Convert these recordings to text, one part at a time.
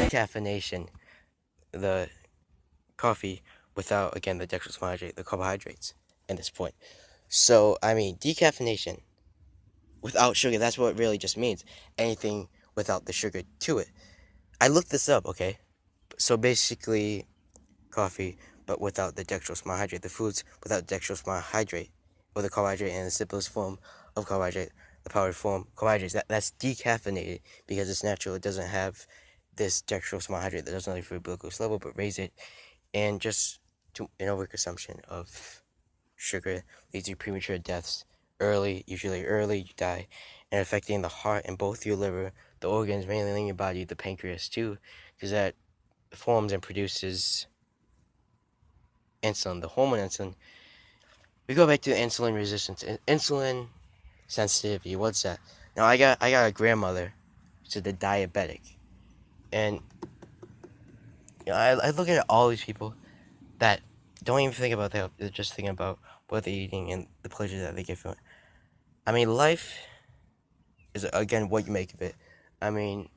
decaffeination, the coffee without, again, the dextrose monohydrate, the carbohydrates at this point. So, I mean, decaffeination without sugar, that's what it really just means. Anything without the sugar to it. I looked this up, okay? So basically, coffee, but without the dextrose monohydrate. The foods without dextrose monohydrate, or the carbohydrate in the simplest form of carbohydrate, the powdered form carbohydrates. That's decaffeinated because it's natural. It doesn't have this dextrose monohydrate that doesn't leave your glucose level, but raise it. And just to an overconsumption of sugar leads to premature deaths early, usually early, you die, and affecting the heart and both your liver, the organs mainly in your body, the pancreas too, because that forms and produces insulin, the hormone insulin. We go back to insulin resistance, insulin sensitivity. What's that? Now I got a grandmother, she's a diabetic, and I look at all these people that don't even think about that. They're just thinking about what they're eating and the pleasure that they get from it. I mean, life is, again, what you make of it. I mean,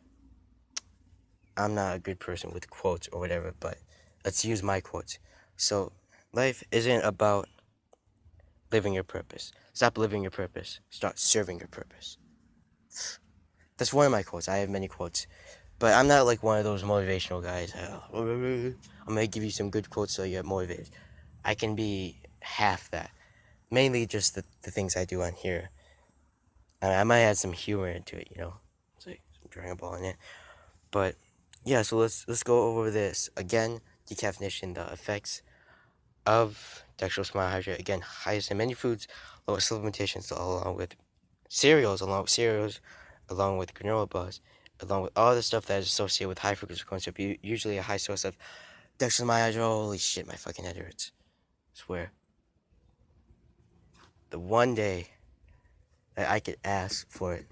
I'm not a good person with quotes or whatever, but let's use my quotes. So, life isn't about living your purpose. Stop living your purpose. Start serving your purpose. That's one of my quotes. I have many quotes. But I'm not like one of those motivational guys. I'm going to give you some good quotes so you get motivated. I can be half that. Mainly just the things I do on here. I might add some humor into it, It's like some Dragon Ball in it. But yeah, so let's go over this again. Decaffeination, the effects of dextrose monohydrate. Again, highest in many foods, lowest supplementations, along with cereals, along with granola bars, along with all the stuff that is associated with high fructose corn syrup. Usually a high source of dextrose monohydrate. Holy shit, my fucking head hurts. I swear. The one day that I could ask for it,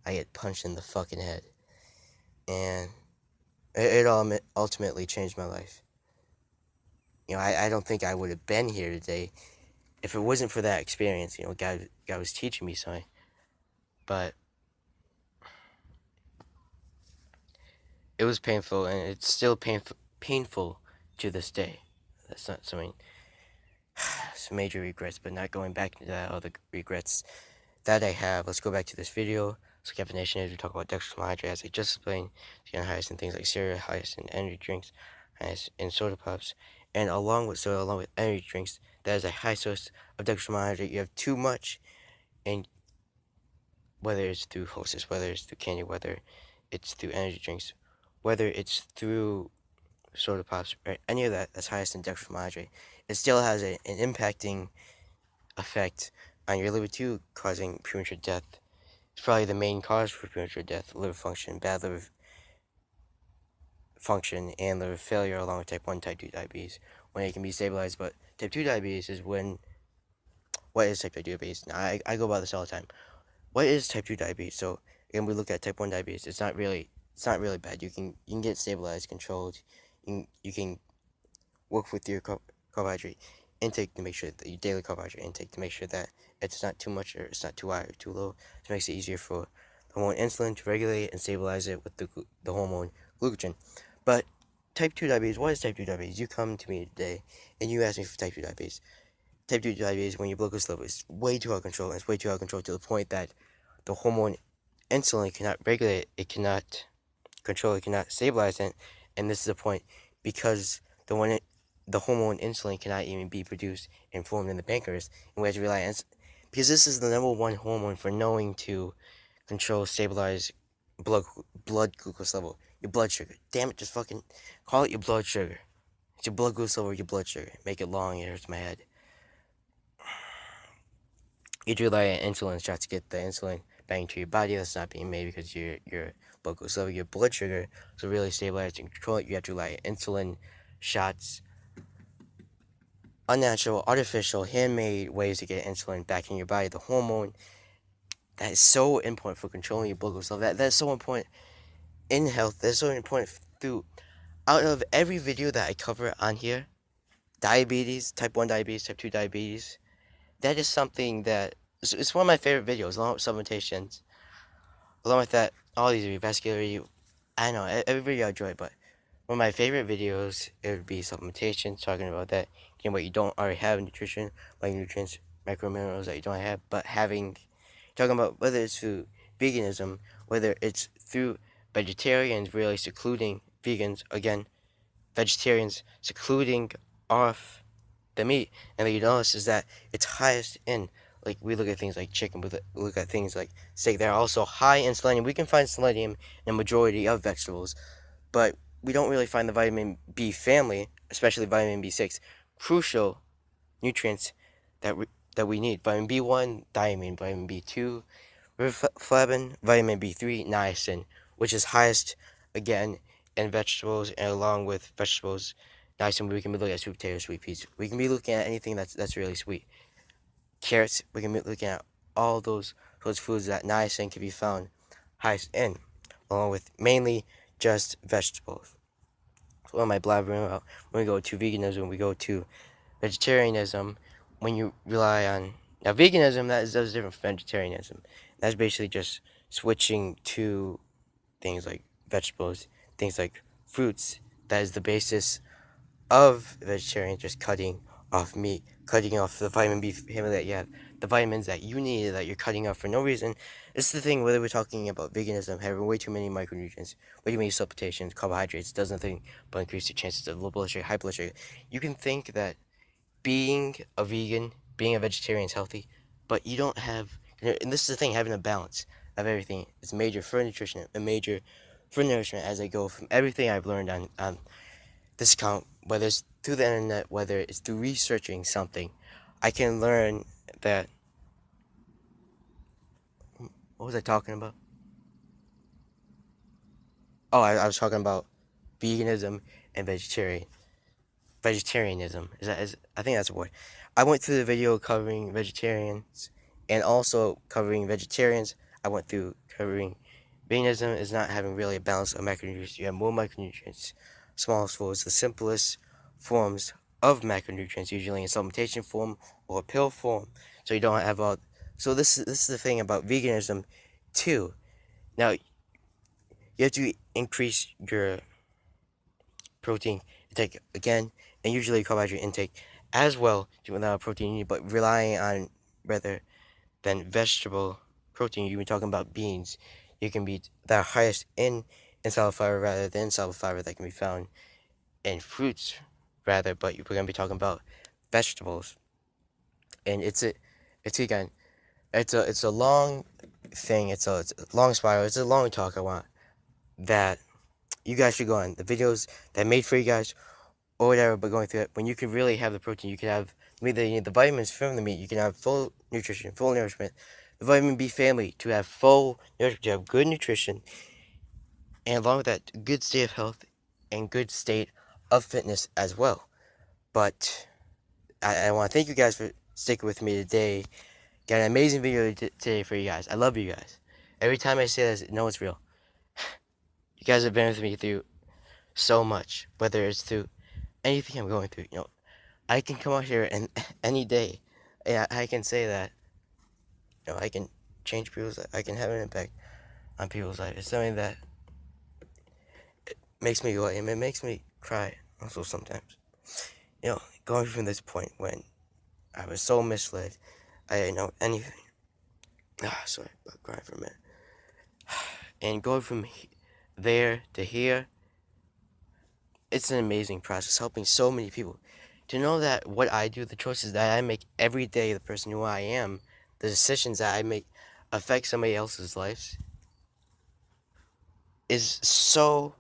I get punched in the fucking head, and it all ultimately changed my life. I don't think I would have been here today if it wasn't for that experience. God was teaching me something. But it was painful, and it's still painful to this day. That's not something, some major regrets, but not going back into that other regrets that I have. Let's go back to this video. So caffeination is, we talk about dextrose monohydrate, as I just explained. It's highest in things like cereal, highest in energy drinks, highest in soda pops, and along with soda, along with energy drinks, that is a high source of dextrose monohydrate. You have too much, and whether it's through Hostess, whether it's through candy, whether it's through energy drinks, whether it's through soda pops, or any of that's highest in dextrose monohydrate, it still has an impacting effect on your liver too, causing premature death. It's probably the main cause for premature death: liver function, bad liver function, and liver failure, along with type 1, type 2 diabetes, when it can be stabilized. But type 2 diabetes is when, what is type 2 diabetes? Now, I go by this all the time. What is type 2 diabetes? So, again, we look at type 1 diabetes. It's not really bad. You can get stabilized, controlled. You can work with your carbohydrate intake to make sure that your daily carbohydrate intake to make sure that it's not too much or it's not too high or too low. It makes it easier for the hormone insulin to regulate and stabilize it with the hormone glucagon. But type 2 diabetes, what is type 2 diabetes? You come to me today and you ask me for type 2 diabetes. Type 2 diabetes, when your blood glucose level is way too out of control, and it's way too out of control to the point that the hormone insulin cannot regulate it, cannot control it, cannot stabilize it, and this is the point, because the hormone insulin cannot even be produced and formed in the pancreas, and we have to rely on because this is the number one hormone for knowing to control, stabilize blood glucose level, your blood sugar. Damn it, just fucking call it your blood sugar. It's your blood glucose level or your blood sugar. Make it long, it hurts my head. You do rely on insulin shots to get the insulin back into your body. That's not being made because your blood glucose level, your blood sugar, so really stabilize and control it, you have to rely on insulin shots, unnatural, artificial, handmade ways to get insulin back in your body. The hormone that is so important for controlling your blood glucose level. That's so important in health. That's so important through. Out of every video that I cover on here, diabetes, type 1 diabetes, type 2 diabetes, that is something that it's one of my favorite videos, along with supplementations. Along with that, all these vascular I know every video I enjoy, but one of my favorite videos it would be supplementation, talking about that, getting what you don't already have in nutrition, like nutrients, microminerals that you don't have, but having talking about whether it's through veganism, whether it's through vegetarians really secluding vegans again, vegetarians secluding off the meat, and what you notice is that it's highest in. Like we look at things like chicken, we look at things like steak. They're also high in selenium. We can find selenium in a majority of vegetables, but we don't really find the vitamin B family, especially vitamin B6, crucial nutrients that we need. Vitamin B1, thiamine, vitamin B2, riboflavin, vitamin B3, niacin, which is highest again in vegetables, and along with vegetables, niacin we can be looking at sweet potatoes, sweet peas. We can be looking at anything that's really sweet. Carrots, we can be looking at all those foods that niacin can be found highest in, along with mainly just vegetables. So what am I blabbering about? When we go to veganism, we go to vegetarianism. When you rely on now veganism, that's different from vegetarianism. That's basically just switching to things like vegetables, things like fruits. That is the basis of vegetarian, just cutting off meat, cutting off the vitamin B family that you have, the vitamins that you need that you're cutting off for no reason. It's the thing whether we're talking about veganism, having way too many micronutrients, way too many supplementations, carbohydrates, does nothing but increase your chances of low blood sugar, high blood sugar. You can think that being a vegan, being a vegetarian is healthy, but you don't have, and this is the thing, having a balance of everything is major for nutrition and major for nourishment as I go from everything I've learned on this account, whether it's through the internet, whether it's through researching something, I can learn that. What was I talking about? Oh, I was talking about veganism and vegetarianism. Is I think that's a word. I went through the video covering vegetarians and also covering vegetarians. I went through covering veganism is not having really a balance of macronutrients. You have more macronutrients, smallest foods, the simplest forms of macronutrients, usually in supplementation form or pill form. So you don't have all. So this is the thing about veganism, too. Now you have to increase your protein intake again, and usually carbohydrate intake as well to allow protein you need, but relying on rather than vegetable protein. You've been talking about beans. You can be the highest in solid fiber rather than solid fiber that can be found in fruits rather, but we're gonna be talking about vegetables. And it's again it's a long thing, it's a long spiral, it's a long talk I want that you guys should go on. The videos that I made for you guys or whatever, but going through it, when you can really have the protein, you can have the meat that you need, the vitamins from the meat, you can have full nutrition, full nourishment, the vitamin B family to have full nourishment, to have good nutrition, and along with that, good state of health and good state of fitness as well. But I want to thank you guys for sticking with me today. Got an amazing video today for you guys. I love you guys. Every time I say this, no, it's real. You guys have been with me through so much, whether it's through anything I'm going through. I can come out here and any day, and I can say that, I can change people's life. I can have an impact on people's life. It's something that makes me go, and it makes me cry also sometimes. Going from this point when I was so misled, I didn't know anything. Sorry about crying for a minute. And going from there to here, it's an amazing process, helping so many people. To know that what I do, the choices that I make every day, the person who I am, the decisions that I make affect somebody else's lives is so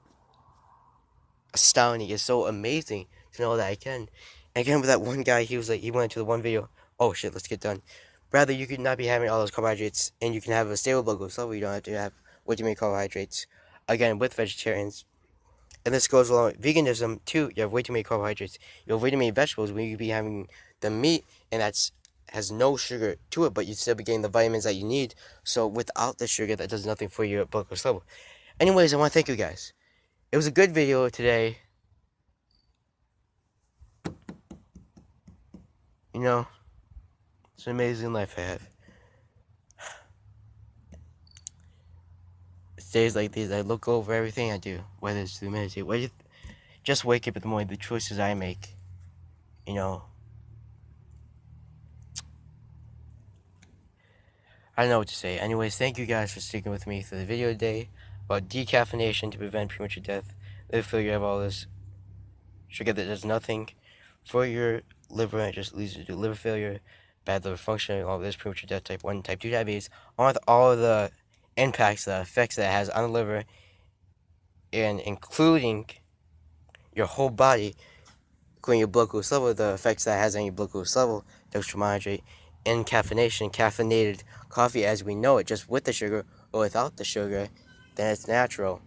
astounding. It's so amazing to know that I can. And again, with that one guy, he went into the one video, oh shit, let's get done. Rather, you could not be having all those carbohydrates, and you can have a stable blood glucose level. You don't have to have way too many carbohydrates. Again, with vegetarians, and this goes along with veganism too. You have way too many carbohydrates. You have way too many vegetables when you could be having the meat, and that's has no sugar to it, but you still be getting the vitamins that you need. So without the sugar, that does nothing for your blood glucose level. Anyways, I want to thank you guys. It was a good video today. It's an amazing life I have. days like these, I look over everything I do, whether it's to meditate, just wake up in the morning, the choices I make. You know, I don't know what to say. Anyways, thank you guys for sticking with me through the video today about decaffeination to prevent premature death. Liver failure, you have all this sugar that does nothing for your liver and it just leads you to liver failure, bad liver function, all this premature death, type 1, type 2 diabetes, along with all the impacts, the effects that it has on the liver, and including your whole body, including your blood glucose level, the effects that it has on your blood glucose level, dextromonohydrate, and caffeination, caffeinated coffee as we know it, just with the sugar or without the sugar, then it's natural.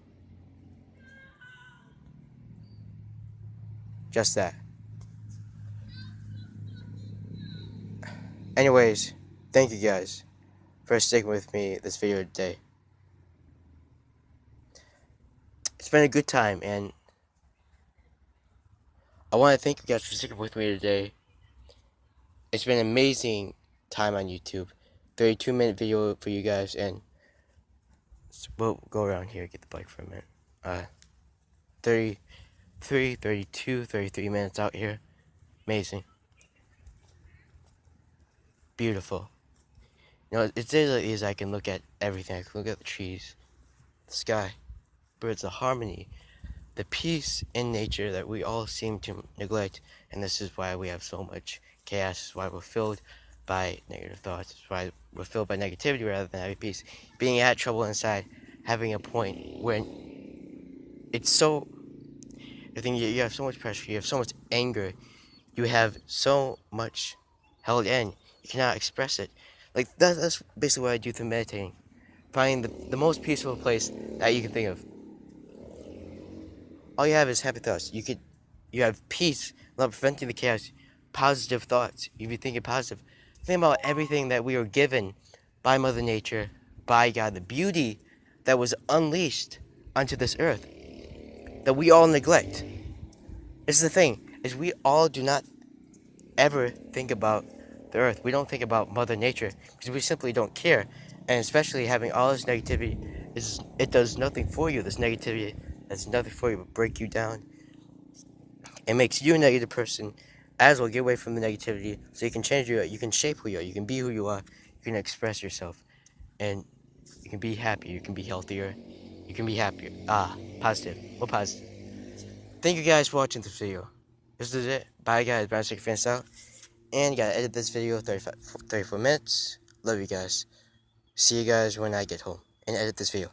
Just that. Anyways, thank you guys for sticking with me this video today. It's been a good time, and I want to thank you guys for sticking with me today. It's been an amazing time on YouTube. 32-minute video for you guys, and we'll go around here, get the bike for a minute. 33, 32, 33 minutes out here. Amazing. Beautiful. You know, it's days like these I can look at everything. I can look at the trees, the sky, birds, the harmony, the peace in nature that we all seem to neglect, and this is why we have so much chaos. This is why we're filled by negative thoughts. This is why we're filled by negativity rather than having peace. Being at trouble inside, having a point when it's so, I think you have so much pressure, you have so much anger, you have so much held in, you cannot express it. Like, that's basically what I do through meditating. Finding the most peaceful place that you can think of. All you have is happy thoughts. You have peace, not preventing the chaos. Positive thoughts. You be thinking positive. Think about everything that we were given by Mother Nature, by God, the beauty that was unleashed onto this earth that we all neglect. This is the thing, is we all do not ever think about the earth. We don't think about Mother Nature because we simply don't care. And especially having all this negativity, it does nothing for you. This negativity does nothing for you but break you down. It makes you a negative person as well. Get away from the negativity so you can change you can shape who you are, you can be who you are, you can express yourself, and you can be happier, you can be healthier, you can be happier. Positive. More positive. Thank you guys for watching this video. This is it. Bye guys, Brownsec fans out. And you gotta edit this video 34 minutes. Love you guys. See you guys when I get home and edit this video.